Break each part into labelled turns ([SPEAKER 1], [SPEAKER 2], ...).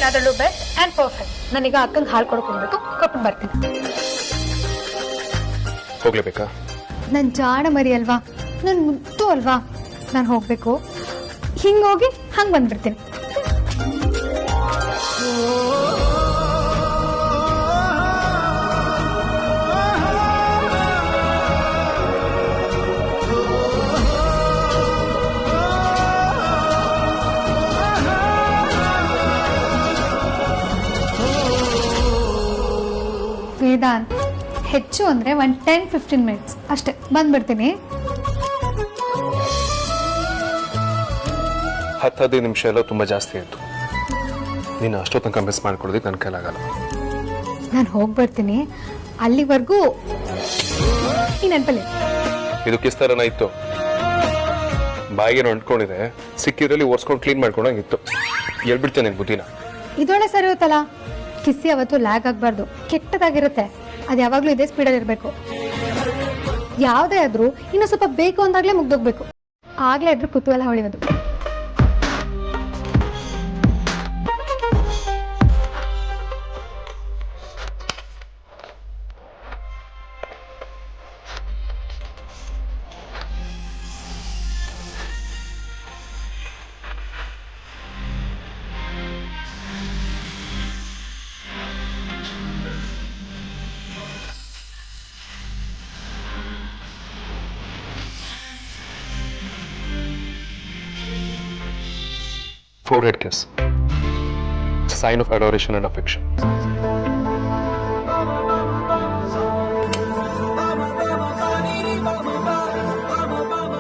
[SPEAKER 1] ಅದರಲ್ಲೂ best and perfect. ನಾನೀಗ ಅಕ್ಕಂಗೆ ಹಾಲು ಕೊಡ್ಕೊಬೇಕು, ಕರ್ಕೊಂಡು ಬರ್ತೀನಿ.
[SPEAKER 2] ಹೋಗ್ಲೇಬೇಕಾ?
[SPEAKER 1] ನನ್ನ ಜಾಣ ಮರಿ ಅಲ್ವಾ, ನನ್ನ ಮುದ್ದು ಅಲ್ವಾ, ನಾನು ಹೋಗ್ಬೇಕು. ಹಿಂಗೆ ಹೋಗಿ ಹಂಗೆ ಬಂದ್ಬಿಡ್ತೀನಿ. ವೇದಾಂತ್, ಹೆಚ್ಚು ಅಂದರೆ ಒಂದು 10-15 ಮಿನಿಟ್ಸ್ ಅಷ್ಟೇ, ಬಂದ್ಬಿಡ್ತೀನಿ.
[SPEAKER 2] 10-15 ನಿಮಿಷ ಎಲ್ಲ ತುಂಬ ಜಾಸ್ತಿ ಆಯಿತು. ನೀನು ಅಷ್ಟೋ ತನಕ ಮಿಸ್ ಮಾಡ್ಕೊಡೋದಕ್ಕೆ ನನ್ನ ಕೈಲಾಗಲ್ಲ.
[SPEAKER 1] ನಾನು ಹೋಗ್ಬರ್ತೀನಿ. ಅಲ್ಲಿವರೆಗೂ ಈ ನೆನಪಲ್ಲಿ
[SPEAKER 2] ಇದು ಕಿಸ್ ಥರನ ಇತ್ತು. ಬಾಯಿಗೆ ಅಂಟ್ಕೊಂಡಿದೆ, ಸಿಕ್ಕಿದ್ರಲ್ಲಿ ಒರ್ಸ್ಕೊಂಡು ಕ್ಲೀನ್ ಮಾಡ್ಕೊಂಡಂಗಿತ್ತು. ಹೇಳ್ಬಿಡ್ತೇನೆ ನಿನ್ನ ಬುದ್ಧಿನ.
[SPEAKER 1] ಇದೊಳ್ಳೆ ಸರಿ ಹೋತಲ್ಲ. ಕಿಸ್ಸಿ ಅವತ್ತು ಲ್ಯಾಗ್ ಆಗಬಾರ್ದು, ಕೆಟ್ಟದಾಗಿರುತ್ತೆ. ಅದು ಯಾವಾಗಲೂ ಇದೇ ಸ್ಪೀಡಲ್ಲಿ ಇರಬೇಕು. ಯಾವುದೇ ಆದರೂ ಇನ್ನೂ ಸ್ವಲ್ಪ ಬೇಕು ಅಂದಾಗಲೇ ಮುಗ್ದೋಗ್ಬೇಕು. ಆಗಲೇ ಅದ್ರ ಕುತೂಹಲ ಹೊಳೆಯೋದು.
[SPEAKER 2] Forehead kiss. It's a sign of adoration and affection.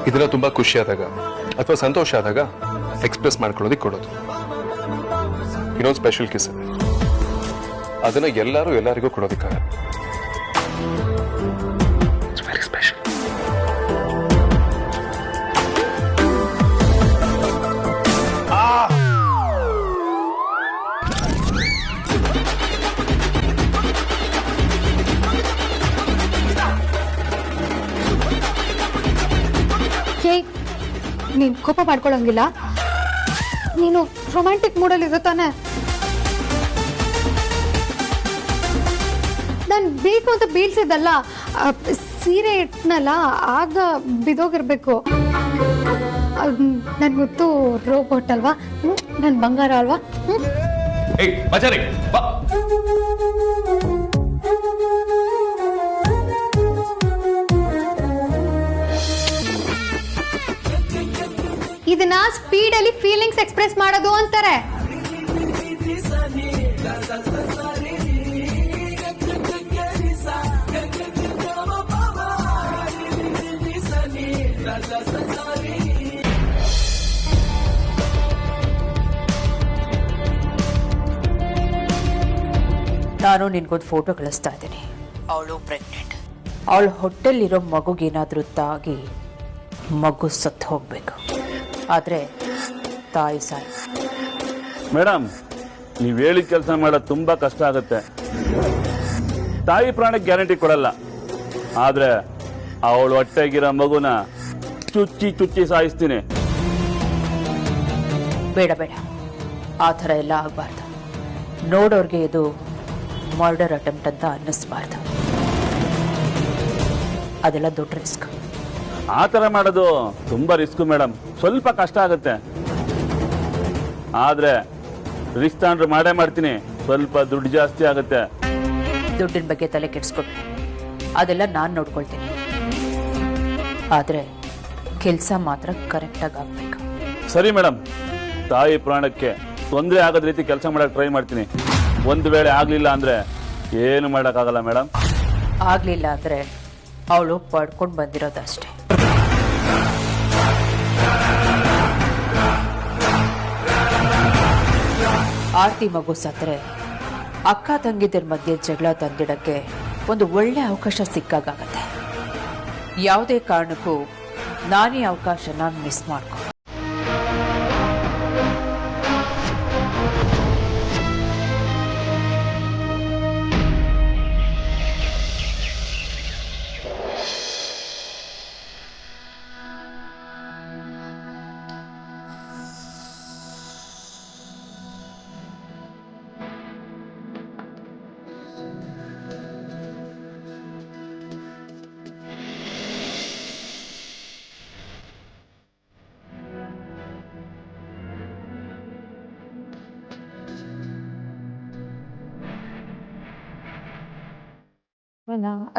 [SPEAKER 2] ಇದೆಲ್ಲ ತುಂಬಾ ಖುಷಿ ಆದಾಗ ಅಥವಾ ಸಂತೋಷ ಆದಾಗ ಎಕ್ಸ್ಪ್ರೆಸ್ ಮಾಡ್ಕೊಳ್ಳೋದಕ್ಕೆ ಕೊಡೋದು. ಇನ್ನೊಂದು ಸ್ಪೆಷಲ್ ಕಿಸ್ ಇದೆ, ಅದನ್ನ ಎಲ್ಲರಿಗೂ ಕೊಡೋದಕ್ಕಾಗಲ್ಲ. It's very special.
[SPEAKER 1] ನೀನು ಕೋಪ ಮಾಡ್ಕೊಳ್ಳೋಂಗಿಲ್ಲ. ನೀನು ರೊಮ್ಯಾಂಟಿಕ್ ಮೂಡಲ್ಲಿ ಇರುತ್ತಾನೆ. ನಾನು ಬೇಕು ಅಂತ ಬೀಳ್ಸಿದ್ದಲ್ಲ, ಸೀರೆ ಇಟ್ನಲ್ಲ ಆಗ ಬಿದೋಗಿರ್ಬೇಕು. ನನ್ ಗೊತ್ತು ರೋಬೋಟ್ ಅಲ್ವಾ, ನನ್ ಬಂಗಾರ ಅಲ್ವಾ. ಇದನ್ನ ಸ್ಪೀಡಲ್ಲಿ ಫೀಲಿಂಗ್ಸ್ ಎಕ್ಸ್ಪ್ರೆಸ್ ಮಾಡೋದು ಅಂತಾರೆ.
[SPEAKER 3] ನಾನು ನಿನ್ಗೊಂದು ಫೋಟೋ ಕಳಿಸ್ತಾ ಇದ್ದೀನಿ. ಅವಳು ಪ್ರೆಗ್ನೆಂಟ್. ಅವಳ ಹೊಟ್ಟೆಲಿರೋ ಮಗುಗೇನಾದರೂ ತಾಗಿ ಮಗು ಸತ್ತು ಹೋಗ್ಬೇಕು, ಆದರೆ ತಾಯಿ ಸಾಯಿ.
[SPEAKER 4] ಮೇಡಮ್, ನೀವು ಹೇಳಿದ ಕೆಲಸ ಮಾಡೋದು ತುಂಬಾ ಕಷ್ಟ ಆಗುತ್ತೆ. ತಾಯಿ ಪ್ರಾಣಕ್ಕೆ ಗ್ಯಾರಂಟಿ ಕೊಡಲ್ಲ, ಆದ್ರೆ ಅವಳು ಹೊಟ್ಟೆಗಿರೋ ಮಗುನ ಚುಚ್ಚಿ ಸಾಯಿಸ್ತೀನಿ.
[SPEAKER 3] ಬೇಡ ಬೇಡ, ಆ ಥರ ಎಲ್ಲ ಆಗಬಾರ್ದು. ನೋಡೋರ್ಗೆ ಇದು ಮರ್ಡರ್ ಅಟೆಂಪ್ಟ್ ಅಂತ ಅನ್ನಿಸ್ಬಾರ್ದು. ಅದೆಲ್ಲ ದೊಡ್ಡ ರಿಸ್ಕ್.
[SPEAKER 4] ಆ ಥರ ಮಾಡೋದು ತುಂಬಾ ರಿಸ್ಕ್ ಮೇಡಮ್, ಸ್ವಲ್ಪ ಕಷ್ಟ ಆಗುತ್ತೆ. ಆದ್ರೆ ರಿಸ್ಕ್ ತಗೊಂಡ್ರೆ ಮಾಡೇ ಮಾಡ್ತೀನಿ. ಸ್ವಲ್ಪ ದುಡ್ಡು ಜಾಸ್ತಿ ಆಗುತ್ತೆ.
[SPEAKER 3] ದುಡ್ಡಿನ ಬಗ್ಗೆ ತಲೆ ಕೆಡಿಸ್ಕೊಬೇಡಿ, ಅದೆಲ್ಲ ನಾನು ನೋಡ್ಕೊಳ್ತೀನಿ. ಆದರೆ ಕೆಲಸ ಮಾತ್ರ ಕರೆಕ್ಟಾಗಿ ಆಗಬೇಕು.
[SPEAKER 4] ಸರಿ ಮೇಡಮ್, ತಾಯಿ ಪ್ರಾಣಕ್ಕೆ ತೊಂದರೆ ಆಗದ ರೀತಿ ಕೆಲಸ ಮಾಡಕ್ಕೆ ಟ್ರೈ ಮಾಡ್ತೀನಿ. ಒಂದು ವೇಳೆ ಆಗಲಿಲ್ಲ ಅಂದ್ರೆ ಏನು ಮಾಡೋಕ್ಕಾಗಲ್ಲ ಮೇಡಮ್.
[SPEAKER 3] ಆಗಲಿಲ್ಲ ಅಂದರೆ ಅವಳು ಪಡ್ಕೊಂಡು ಬಂದಿರೋದಷ್ಟೇ. ಆರ್ತಿ ಮಗು ಸತ್ತರೆ ಅಕ್ಕ ತಂಗಿದ್ರ ಮಧ್ಯೆ ಜಗಳ ತಂದಿಡಕ್ಕೆ ಒಂದು ಒಳ್ಳೆ ಅವಕಾಶ ಸಿಕ್ಕಾಗತ್ತೆ. ಯಾವುದೇ ಕಾರಣಕ್ಕೂ ನಾನೇ ಅವಕಾಶನ ಮಿಸ್ ಮಾಡ್ಕೊ.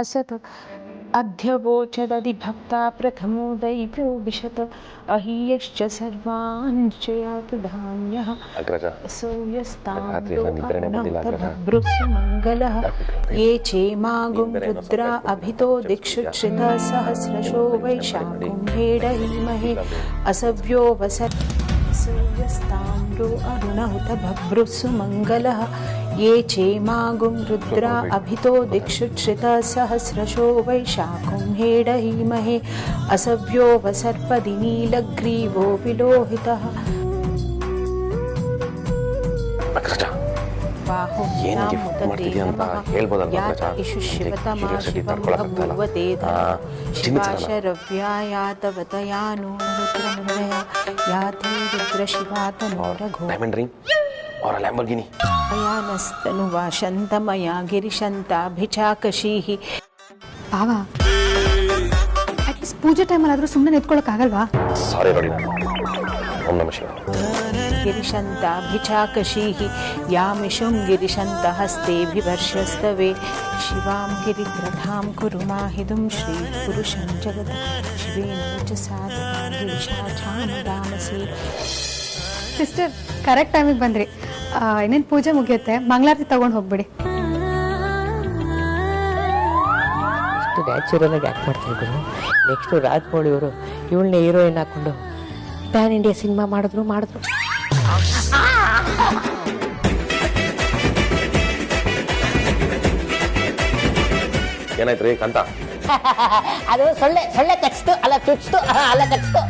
[SPEAKER 5] असत अध्यवोचदधिभक्ता प्रथमो दैवो विशत अहीयश्च सर्वान् च यातु धान्यः सूर्यस्ताम्रोऽभृत्सुमङ्गलः ये चेमागुं रुद्रा अभितो दिक्षुश्रिता सहस्रशो वैशाखं हेडहीमहे असव्यो वसत् सूर्यस्ताम्रो अरुणहुत बभ्रुसुमङ्गलः ये चेमागुं रुद्रा अभितो दिक्षुश्रिता सहस्रशो वैशाखं हेडहीमहे असव्यो वसर्पदि नीलग्रीवो विलोहितः
[SPEAKER 6] और लैम्बोर्गिनी
[SPEAKER 5] यानस्तनुवाशन्तमया गिरिशन्ताभिचाकशीः
[SPEAKER 1] ಭಾವ ಅಟ್ಲೀಸ್ಟ್ ಪೂಜೆ ಟೈಮಲ್ಲಾದರೂ ಸುಮ್ಮನೆ ನಿಂತ್ಕೊಳ್ಳೋಕ್ಕಾಗಲ್ವಾ?
[SPEAKER 6] ಸಾರಿ ನೋಡಿ ಓಂ ನಮಃ ಶಿವಾಯ
[SPEAKER 5] गिरिशन्ताभिचाकशीः यामिषुं गिरिशन्तहस्तेभिवर्षस्तवे शिवां गिरिप्रथां कुरु माहिदुं श्रीपुरुषं जगत् शिवेन च साधुरामसी.
[SPEAKER 1] ಸಿಸ್ಟರ್ ಕರೆಕ್ಟ್ ಟೈಮಿಗೆ ಬಂದ್ರಿ. ಇನ್ನೇನು ಪೂಜೆ ಮುಗಿಯುತ್ತೆ, ಮಂಗಳಾರತಿ ತಗೊಂಡು ಹೋಗ್ಬಿಡಿ.
[SPEAKER 7] ಇಷ್ಟು ನ್ಯಾಚುರಲ್ ಆಗಿ ಆ್ಯಕ್ಟ್ ಮಾಡ್ತಾರೆ ಗುರು. ನೆಕ್ಸ್ಟು ರಾಜ್ಮೌಳಿ ಅವರು ಇವಳನ್ನೇ ಹೀರೋಯಿನ್ ಹಾಕೊಂಡು ಪ್ಯಾನ್ ಇಂಡಿಯಾ ಸಿನಿಮಾ ಮಾಡಿದ್ರು.
[SPEAKER 6] ಏನಾಯ್ತು ರೀ ಕಾಂತ?
[SPEAKER 7] ಅದು ಸೊಳ್ಳೆ ಕಚ್ಚಿತು, ಅಲ್ಲ ಚುಚ್ಚಿತು, ಅಲ್ಲ ಕಚ್ಚಿತು.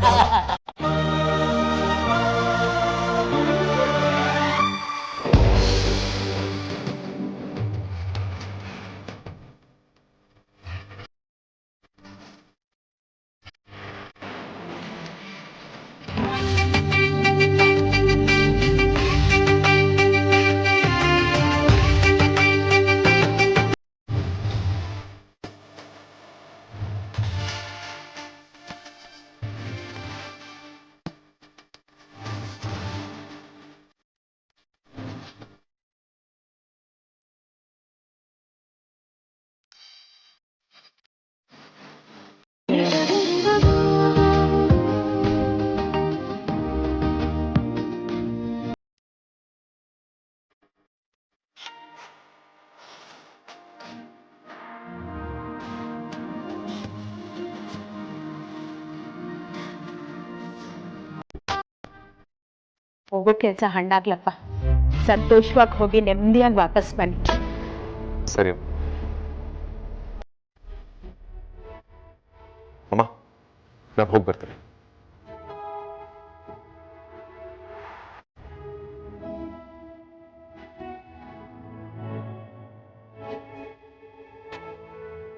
[SPEAKER 5] ಹೋಗೋ ಕೆಲಸ ಹಣ್ಣಾಗ್ಲಪ್ಪ. ಸಂತೋಷವಾಗಿ ಹೋಗಿ ನೆಮ್ಮದಿಯಾಗಿ ವಾಪಸ್ ಬನ್ನಿ.
[SPEAKER 6] ಸರಿ ಅಮ್ಮ, ನಾನು ಹೋಗಿ ಬರ್ತೇನೆ.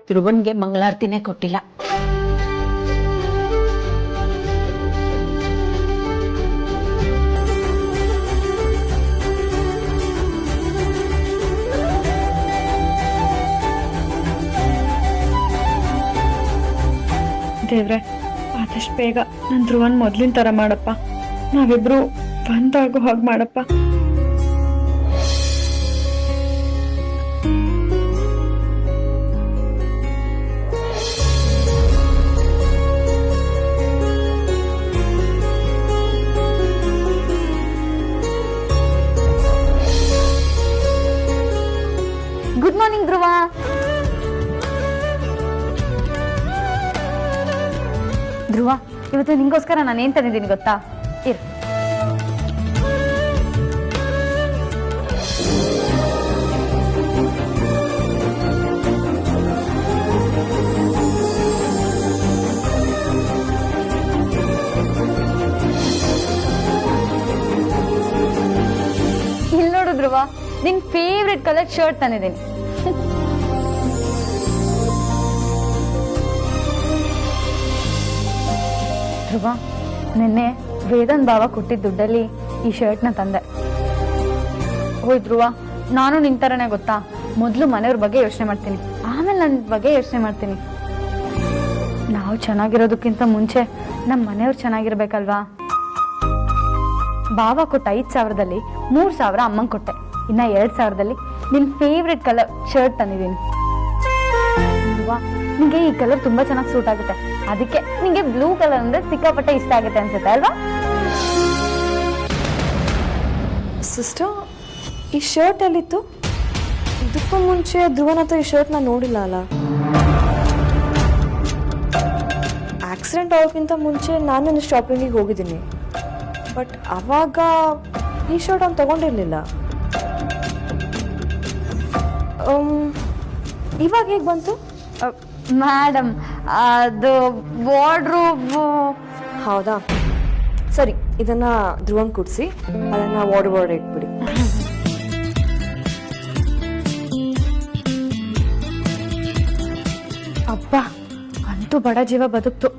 [SPEAKER 5] ಧ್ರುವನ್ಗೆ ಮಂಗಳಾರತಿನೇ ಕೊಟ್ಟಿಲ್ಲ.
[SPEAKER 8] ದೇವ್ರೆ, ಆದಷ್ಟು ಬೇಗ ನನ್ನ ಧ್ರುವನ್ ಮೊದ್ಲಿನ ಥರ ಮಾಡಪ್ಪ. ನಾವಿಬ್ರು ಬಂದಾಗೋ ಹಾಗೆ ಮಾಡಪ್ಪ.
[SPEAKER 1] ಗುಡ್ ಮಾರ್ನಿಂಗ್ ಧ್ರುವ. ಧ್ರುವ, ಇವತ್ತು ನಿಂಗೋಸ್ಕರ ನಾನು ಏನ್ ತಂದಿದ್ದೀನಿ ಗೊತ್ತಾ? ಇರು. ಇಲ್ಲಿ ನೋಡು ಧ್ರುವ, ನಿನ್ ಫೇವ್ರೆಟ್ ಕಲರ್ ಶರ್ಟ್ ತಂದಿದ್ದೀನಿ. ಧ್ರುವ, ನಿನ್ನೆ ವೇದನ್ ಭಾವ ಕೊಟ್ಟಿದ್ದ ದುಡ್ಡಲ್ಲಿ ಈ ಶರ್ಟ್ನ ತಂದೆ. ಓಯ್ ಧ್ರುವ, ನಾನು ನಿನ್ ಥರನೇ ಗೊತ್ತಾ, ಮೊದಲು ಮನೆಯವ್ರ ಬಗ್ಗೆ ಯೋಚನೆ ಮಾಡ್ತೀನಿ, ಆಮೇಲೆ ನನ್ನ ಬಗ್ಗೆ ಯೋಚನೆ ಮಾಡ್ತೀನಿ. ನಾವು ಚೆನ್ನಾಗಿರೋದಕ್ಕಿಂತ ಮುಂಚೆ ನಮ್ಮ ಮನೆಯವ್ರು ಚೆನ್ನಾಗಿರ್ಬೇಕಲ್ವಾ? ಭಾವ ಕೊಟ್ಟ 5,000ದಲ್ಲಿ 3,000 ಅಮ್ಮಂಗೆ ಕೊಟ್ಟೆ. ಇನ್ನು 2,000ದಲ್ಲಿ ನಿನ್ನ ಫೇವ್ರೆಟ್ ಕಲರ್ ಶರ್ಟ್ ತಂದಿದ್ದೀನಿ.
[SPEAKER 9] ಅಲ್ವಾ? ನಿಂಗೆ ಈ ಕಲರ್ ತುಂಬಾ ಚೆನ್ನಾಗಿ ಸೂಟ್ ಆಗುತ್ತೆ. ಅದಕ್ಕೆ ನಿಂಗೆ ಬ್ಲೂ ಕಲರ್ ಅಂದ್ರೆ ಸಿಕ್ಕಾಪಟ್ಟೆ ಇಷ್ಟ ಆಗುತ್ತೆ ಅನ್ಸುತ್ತೆ ಅಲ್ವಾ?
[SPEAKER 8] ಸಿಸ್ಟರ್, ಈ ಶರ್ಟ್ ಎಲ್ಲಿತ್ತು? ಇದಕ್ಕೂ ಮುಂಚೆ ಧ್ರುವನ್ ಹತ್ರ ಈ ಶರ್ಟ್ ನಾನು ನೋಡಿಲ್ಲ ಅಲ್ಲ. ಆಕ್ಸಿಡೆಂಟ್ ಆಗೋಕ್ಕಿಂತ ಮುಂಚೆ ನಾನು ಶಾಪಿಂಗಿಗೆ ಹೋಗಿದ್ದೀನಿ, ಬಟ್ ಅವಾಗ ಈ ಶರ್ಟ್ ಅವ್ನು ತಗೊಂಡಿರ್ಲಿಲ್ಲ. ಇವಾಗ ಹೇಗೆ ಬಂತು?
[SPEAKER 9] ಮೇಡಮ್, ಅದು ವಾರ್ಡ್ರೋಬ್.
[SPEAKER 8] ಹೌದಾ, ಸರಿ, ಇದನ್ನ ಧ್ರುವನ್ ಕುಡಿಸಿ ಅದನ್ನ ವಾರ್ಡ್ರೋಬ್ ಇಟ್ಬಿಡಿ.
[SPEAKER 9] ಅಪ್ಪ, ಅಂತೂ ಬಡ ಜೀವ ಬದುಕ್ತು.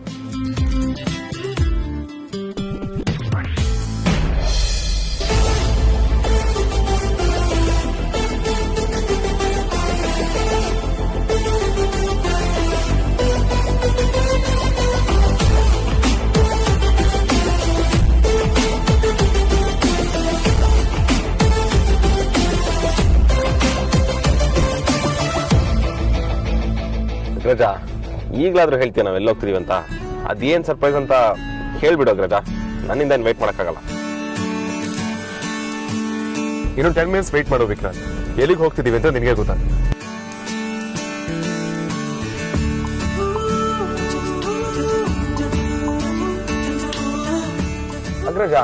[SPEAKER 6] ಅಗ್ರಜ, ಈಗಲಾದ್ರೂ ಹೇಳ್ತೀಯ ನಾವ್ ಎಲ್ಲ ಹೋಗ್ತಿದೀವಿ ಅಂತ. ಅದೇನ್ ಸರ್ಪ್ರೈಸ್ ಅಂತ ಹೇಳ್ಬಿಡು ಅಗ್ರಜ, ನನ್ನಿಂದ ಏನು ವೇಟ್ ಮಾಡಕ್ಕಾಗಲ್ಲ.
[SPEAKER 2] ಇನ್ನು 10 minutes ವೇಟ್ ಮಾಡೋ ವಿಕ್ರಾಂತ್. ಎಲ್ಲಿಗೆ ಹೋಗ್ತಿದೀವಿ ಅಂತ ನಿನಗೆ ಗೊತ್ತಾಗ್ತದೆ.
[SPEAKER 6] ಅಗ್ರಜ,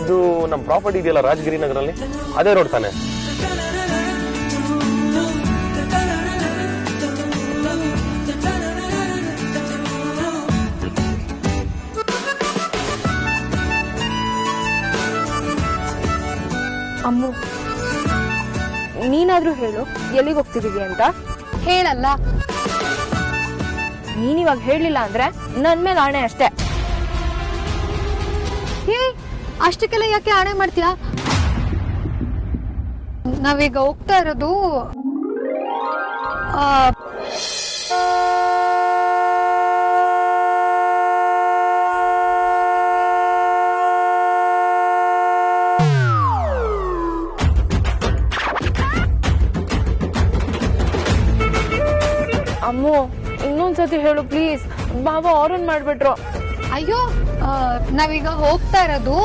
[SPEAKER 6] ಇದು ನಮ್ಮ ಪ್ರಾಪರ್ಟಿ ಇದೆಯಲ್ಲ ರಾಜಗಿರಿ ನಗರಲ್ಲಿ, ಅದೇ ರೋಡ್ ತಾನೆ?
[SPEAKER 8] ಅಮ್ಮು, ನೀನಾದ್ರೂ ಹೇಳು ಎಲ್ಲಿಗೆ ಹೋಗ್ತಿದೀವಿ ಅಂತ.
[SPEAKER 1] ಹೇಳಲ್ಲ.
[SPEAKER 8] ನೀನಿವಾಗ ಹೇಳಲಿಲ್ಲ ಅಂದ್ರೆ ನನ್ ಮೇಲೆ ಆಣೆ ಅಷ್ಟೇ.
[SPEAKER 1] ಹೇ, ಅಷ್ಟಕ್ಕೆಲ್ಲ ಯಾಕೆ ಆಣೆ ಮಾಡ್ತೀಯಾ? ನಾವೀಗ ಹೋಗ್ತಾ ಇರೋದು
[SPEAKER 8] ಅಮ್ಮು, ಇನ್ನೊಂದ್ಸತಿ ಹೇಳು ಪ್ಲೀಸ್. ಬಾಬಾ ಆರನ್ ಮಾಡ್ಬಿಟ್ರು.
[SPEAKER 1] ಅಯ್ಯೋ, ನಾವೀಗ ಹೋಗ್ತಾ ಇರೋದು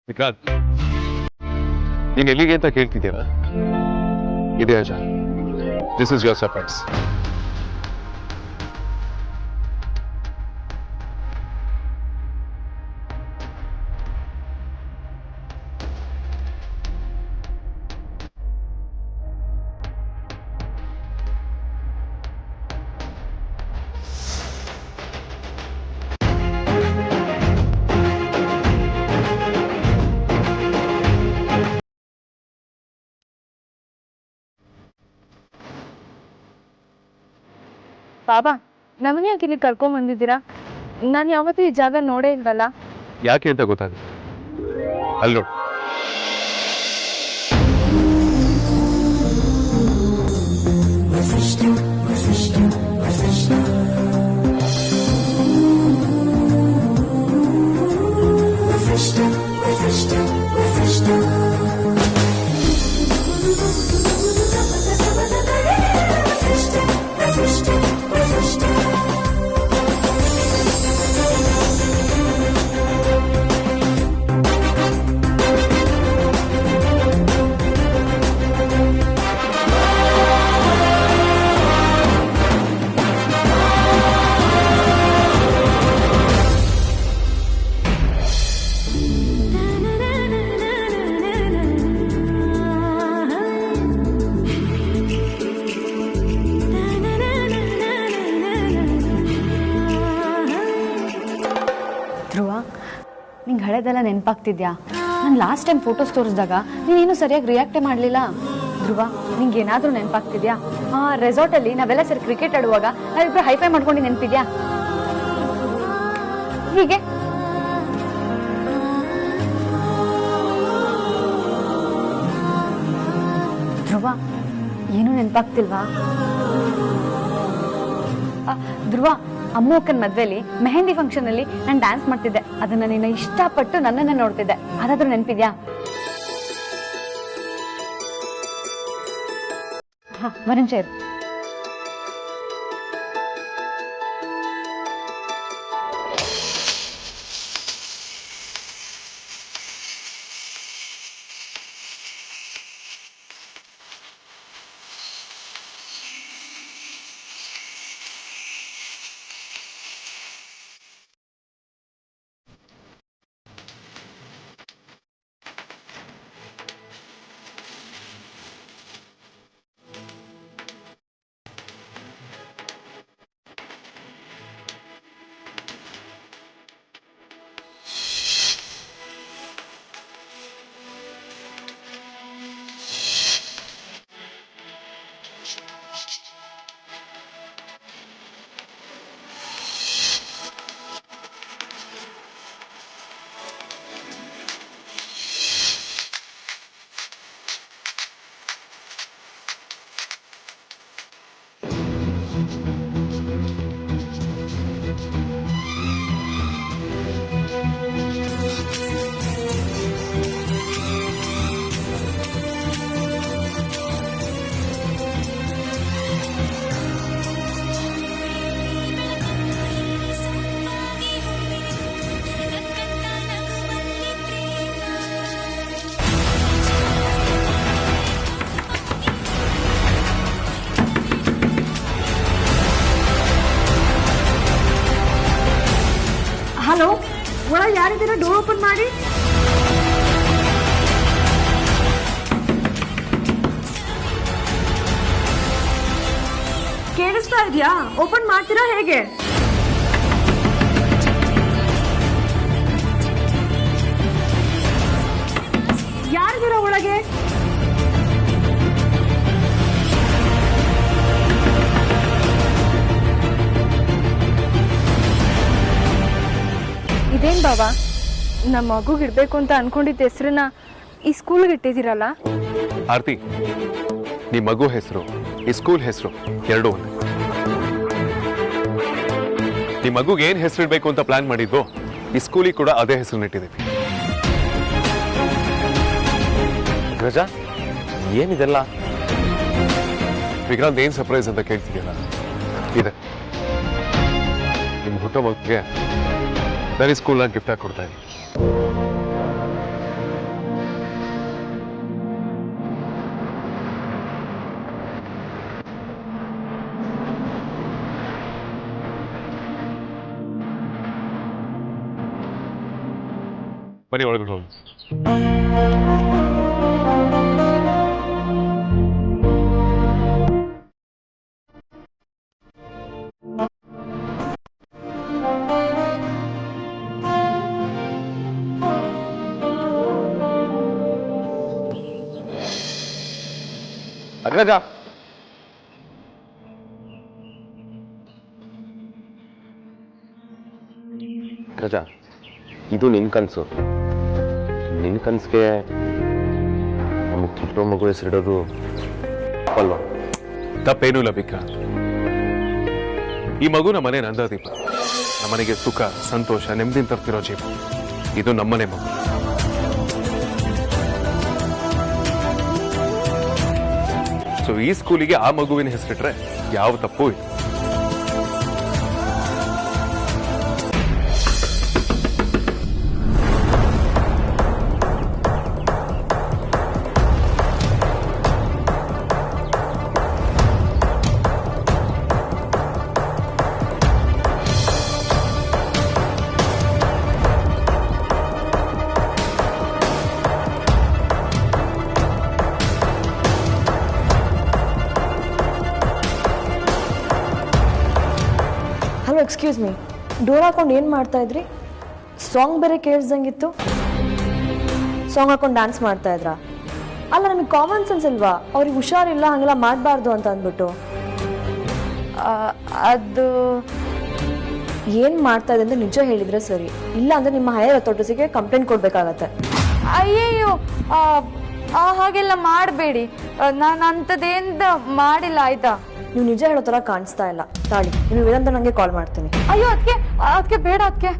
[SPEAKER 2] ವಿಕ್ರಾಂತ್, ನೀನ್ ಎಲ್ಲಿಗೆ ಅಂತ ಕೇಳ್ತಿದ್ದೀರಾ? ಇದೆ ಅಜ, ದಿಸ್ ಇಸ್ ಯೋರ್ ಸರ್ಪ್ರೈಸ್.
[SPEAKER 8] ಬಾಬಾ, ನಮಗೆ ಯಾಕೆ ಇಲ್ಲಿ ಕರ್ಕೊಂಡ್ ಬಂದಿದ್ದೀರಾ? ನಾನು ಯಾವತ್ತೂ ಈ ಜಾಗ ನೋಡೇ ಇಲ್ವಲ್ಲ.
[SPEAKER 2] ಯಾಕೆ ಅಂತ ಗೊತ್ತಾಗುತ್ತೆ. ಅಲ್ಲಿ ನೋಡು.
[SPEAKER 9] ಹೇಳಿದೆಲ್ಲ ನೆನಪಾಗ್ತಿದ್ಯಾ? ನಾನು ಲಾಸ್ಟ್ ಟೈಮ್ ಫೋಟೋಸ್ ತೋರಿಸಿದಾಗ ನೀನೇನು ಸರಿಯಾಗಿ ರಿಯಾಕ್ಟೇ ಮಾಡಲಿಲ್ಲ. ಧ್ರುವ, ನಿಂಗೆ ಏನಾದರೂ ನೆನಪಾಗ್ತಿದ್ಯಾ? ರೆಸಾರ್ಟಲ್ಲಿ ನಾವೆಲ್ಲ ಸರಿ ಕ್ರಿಕೆಟ್ ಆಡುವಾಗ ನಾವಿಬ್ರು ಹೈಫೈ ಮಾಡ್ಕೊಂಡು ನೆನಪಿದ್ಯಾ? ಹೀಗೆ ಧ್ರುವ, ಏನೂ ನೆನಪಾಗ್ತಿಲ್ವಾ? ಧ್ರುವ, ಅಮ್ಮು ಅಕ್ಕನ ಮದ್ವೆಲಿ ಮೆಹಂದಿ ಫಂಕ್ಷನ್ ಅಲ್ಲಿ ನಾನು ಡ್ಯಾನ್ಸ್ ಮಾಡ್ತಿದ್ದೆ. ಅದನ್ನ ನೀನು ಇಷ್ಟಪಟ್ಟು ನನ್ನನ್ನೇ ನೋಡ್ತಿದ್ದೆ. ಅದಾದ್ರೂ ನೆನಪಿದ್ಯಾ? ಒಂದ್ ನಿಮಿಷ ಇರು.
[SPEAKER 8] ಹಲೋ, ಒಳಗೆ ಯಾರಿದ್ದೀರಾ? ಡೋರ್ ಓಪನ್ ಮಾಡಿ. ಕೇಳಿಸ್ತಾ ಇದೆಯಾ? ಓಪನ್ ಮಾಡ್ತೀರಾ ಹೇಗೆ? ಯಾರಿದ್ದೀರಾ ಒಳಗೆ?
[SPEAKER 10] ಇದೇನ್ ಬಾಬಾ, ನಮ್ಮ ಮಗುಗೆ ಇಡ್ಬೇಕು ಅಂತ ಅನ್ಕೊಂಡಿದ್ದ ಹೆಸರನ್ನ ಈ ಸ್ಕೂಲ್ಗೆ ಇಟ್ಟಿದ್ದೀರಲ್ಲ?
[SPEAKER 2] ಆರ್ತಿ, ನಿಮ್ಮ ಮಗು ಹೆಸರು ಈ ಸ್ಕೂಲ್ ಹೆಸರು ಎರಡೂ ಒಂದೇ. ನಿಮ್ಮ ಮಗುಗೆ ಏನ್ ಹೆಸರು ಇಡಬೇಕು ಅಂತ ಪ್ಲಾನ್ ಮಾಡಿದ್ವೋ ಈ ಸ್ಕೂಲಿಗೆ ಕೂಡ ಅದೇ ಹೆಸರನ್ನ ಇಟ್ಟಿದ್ದೀವಿ.
[SPEAKER 6] ಅಗ್ರಜ, ಏನಿದೆಲ್ಲ?
[SPEAKER 2] ವಿಕ್ರಾಂತ್, ಏನ್ ಸರ್ಪ್ರೈಸ್ ಅಂತ ಕೇಳ್ತಿದ್ಯಲ್ಲ, ಇದೆ. ನಿಮ್ಮ ಹುಟ್ಟುಹಬ್ಬಕ್ಕೆ ನಾನು ಈ ಸ್ಕೂಲ್ನ ಗಿಫ್ಟ್ ಆಗಿ ಕೊಡ್ತಾ ಇದ್ದೀನಿ. ಬನ್ನಿ ಒಳಗಡೆ ಹೋಗಿ.
[SPEAKER 6] ಅಗ್ರಜ, ಅಗ್ರಜ, ಇದು ನಿನ್ ಕನಸು. ನಿನ್ ಕನ್ಸಿಗೆ ನಮಗೆ ಹುಟ್ಟೋ ಮಗು ಹೆಸರಿಡೋದು ಅಲ್ವಾ?
[SPEAKER 2] ತಪ್ಪೇನೂ ಇಲ್ಲ ವಿಕ್ರಾಂತ್. ಈ ಮಗು ನಮ್ಮನೆ ನಂದಾದೀಪ. ನಮ್ಮನೆಗೆ ಸುಖ, ಸಂತೋಷ, ನೆಮ್ಮದಿ ತರ್ತಿರೋ ಜೀವ. ಇದು ನಮ್ಮನೆ ಮಗು. ಸೊ ಈ ಸ್ಕೂಲಿಗೆ ಆ ಮಗುವಿನ ಹೆಸರಿಟ್ರೆ ಯಾವ ತಪ್ಪು ಇಲ್ಲ.
[SPEAKER 8] ಎಕ್ಸ್ಕ್ಯೂಸ್ ಮೀ, ಡೋರ್ ಹಾಕೊಂಡು ಏನು ಮಾಡ್ತಾ ಇದ್ರಿ? ಸಾಂಗ್ ಬೇರೆ ಕೇಳಿಸ್ದಂಗಿತ್ತು. ಸಾಂಗ್ ಹಾಕೊಂಡು ಡ್ಯಾನ್ಸ್ ಮಾಡ್ತಾ ಇದ್ರಾ? ಅಲ್ಲ, ನಮಗೆ ಕಾಮನ್ ಸೆನ್ಸ್ ಇಲ್ವಾ? ಅವ್ರಿಗೆ ಹುಷಾರಿಲ್ಲ, ಹಂಗೆಲ್ಲ ಮಾಡಬಾರ್ದು ಅಂತ ಅಂದ್ಬಿಟ್ಟು.
[SPEAKER 10] ಅದು
[SPEAKER 8] ಏನು ಮಾಡ್ತಾ ಇದೆ ಅಂತ ನಿಜ ಹೇಳಿದ್ರೆ ಸರಿ, ಇಲ್ಲ ಅಂದರೆ ನಿಮ್ಮ ಹೈಯರ್ ಅಥಾರಿಟೀಸ್ಗೆ ಕಂಪ್ಲೇಂಟ್ ಕೊಡಬೇಕಾಗತ್ತೆ.
[SPEAKER 10] ಅಯ್ಯಯ್ಯೋ, ಹಾಗೆಲ್ಲ ಮಾಡಬೇಡಿ. ನಾನು ಅಂಥದ್ದೇಂದ ಮಾಡಿಲ್ಲ, ಆಯ್ತಾ?
[SPEAKER 8] ನೀವು ನಿಜ ಹೇಳೋ ಥರ ಕಾಣಿಸ್ತಾ ಇಲ್ಲ. ತಾಳಿ, ನೀವು ಇದಂತ ನನಗೆ ಕಾಲ್ ಮಾಡ್ತೀನಿ.
[SPEAKER 10] ಅಯ್ಯೋ, ಅದಕ್ಕೆ ಬೇಡ. ಅದಕ್ಕೆ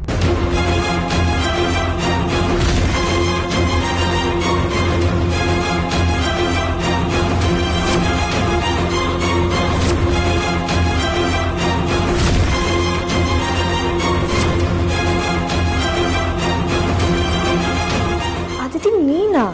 [SPEAKER 8] ಅದಿತಿ, ನೀನಾ?